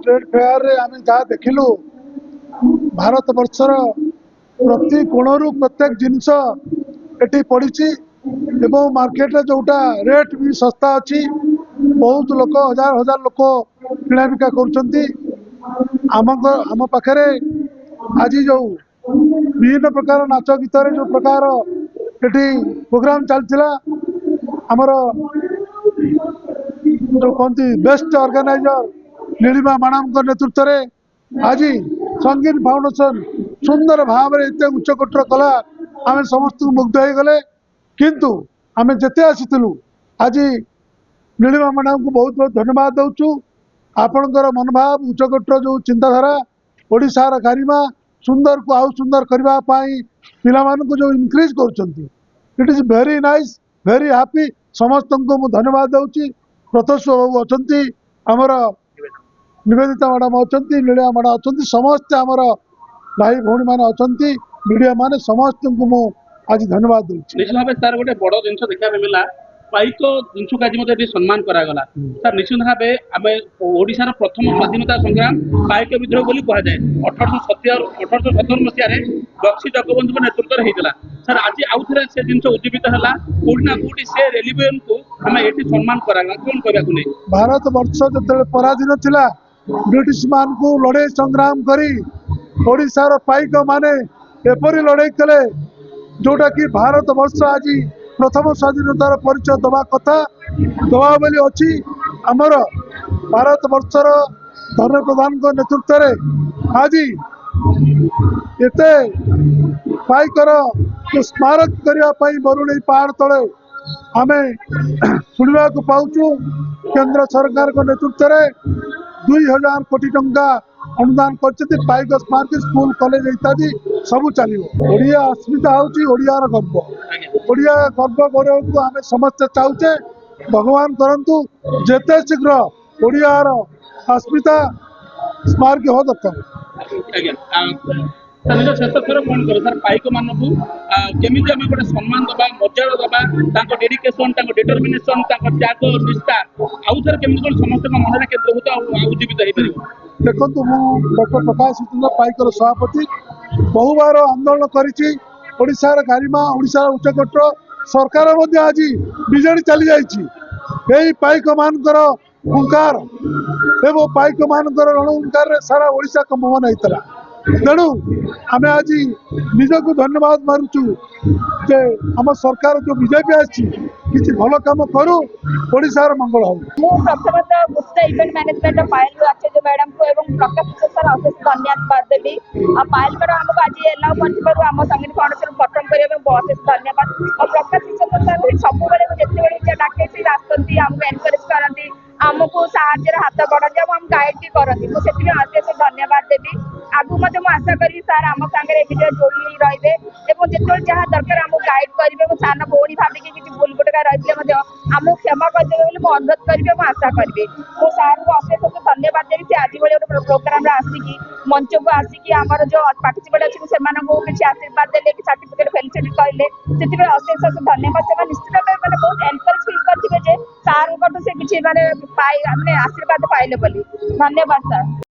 Trade fair रे आम जहाँ देखिलु भारत वर्षर प्रति कोणरू प्रत्येक जिनस एटी पड़ी एवं मार्केट रे जोटा रेट भी सस्ता अच्छी बहुत लोक हजार हजार लोक किणा बिका आम पाखे आज जो विभिन्न प्रकार नाच गीत जो प्रकार ये प्रोग्राम चलता आमर जो कहती बेस्ट ऑर्गेनाइजर नीलिमा मैडम नेतृत्व में आज संगीन फाउंडेशन सुंदर भाव में इतने उच्चकोटर कला आम समस्त मुग्ध हो गले किंतु आम जिते आसीलु आज नीलिमा मैडम को बहुत बहुत धन्यवाद दौचु आपणकर मनोभाव उच्चकोटर जो चिंताधारा ओडिशार गारिमा सुंदर को आउ सुंदर करने पिला जो इनक्रीज कर is very nice very happy समस्त को मुझे धन्यवाद दूसरी प्रतस्व बाबू अच्छा आमर निवेदिता मैडम अच्छा नीलिमा मैडम अच्छा समस्ते आमर भाई भौणी मैंने अच्छा मीडिया माने समस्त को मुझे आज धन्यवाद दूसरी निश्चित भाव सर गोटे बड़ जिन देखा मिला पाइक जिनस को आज मत सम्मान करागला सर निश्चित भाव आम ओडिशार प्रथम स्वाधीनता संग्राम पाइक विद्रोह बोली कहुए 1870 मसीह बक्सी जगबंधु नेतृत्व होता सर आज आउ थे से जिन उज्जीवित है कौटना कौटी से रेलिवेन को आम ये सम्मान करागला कौन कहना नहीं भारत वर्ष जो पराधीन थिला ब्रिटिश मान को लड़े संग्राम करी ओडिशार पाइक माने एपरी लड़े कले जोटा कि भारत वर्ष आज प्रथम स्वाधीनतार परिचय दवा कथा दवा बोली अच्छी आमर भारत वर्षर धर्म प्रधान नेतृत्व में आज एते पाइकर जो स्मारक करने बरुणई पहाड़ तले आम शुणा पाचु केंद्र सरकार नेतृत्व में 2000 कोटी टंका अनुदान कर पाइक स्मारक स्कूल कॉलेज इत्यादि सब चलो ओडिया अस्मिता होड़ियार गर्व ओडिया गर्व गौरव आम समस्ते चाहूचे भगवान करंतु जेते शीघ्र ओडियार अस्मिता स्मारक हो दरकार शेष थर कौन कर सर पाइक मानक केमी आम गोटे सम्मान दबा मर्यादा दबा डेडिकेशन डिटरमिनेशन त्याग निष्ठा आउ थे केमी कौन समस्त मन केन्द्रीभूत उज्जीवित हो पार देखो मुझे डॉक्टर प्रकाश पाइकर सभापति बहु बार आंदोलन कर गारिमा ओडिशार उच्चकोटर सरकार आज विजेडी चली जाइए पाइक मानकर हुंकार एवं पाइक मानकर रणहुंकार सारा ओडिशा कंपन होता तेणु आम आज निजक धन्यवाद मारुचु जे आम सरकार जो बीजेपी आसी भल कम करू ओडिशार मंगल हो प्रथमतः गुप्ता इवेंट मैनेजमेंट पायल आचार्य मैडम को एवं प्रकाश सर अशेष धन्यवाद देवी पायल मैडम आमको आज एलाउ कर आम संगीत फाउंडेशन गठन करने अशेष धन्यवाद और प्रकाश सर सब जिते डाके आसती आमको एनकरेज करती आमको साहय हाथ बढ़ाती आम गाइड भी करती मुझे अशेष धन्यवाद देवी आगु मुझे आशा करी सार आम सागर एमती जोड़ी रही जिते जहाँ दरकार आमको गाइड करेंगे सान भौणी भाविकी किसी भूल गुटका रही आमको क्षमा करदेवे बोली अनुरोध करी आशा करी तो सार को अशेष धन्यवाद देवी से आज भाई गोटे प्रोग्राम आसिकी मंच को आसिकी आमर जो पार्टिसिपेट अच्छे से किसी आशीर्वाद देले कि सर्टिफिकेट फेलिसिटी कहले से अशेष धन्यवाद से निश्चित भाव मैंने बहुत एनकरेज फिल करेंगे सार से किसी मैंने आशीर्वाद पाइले बोली धन्यवाद सर।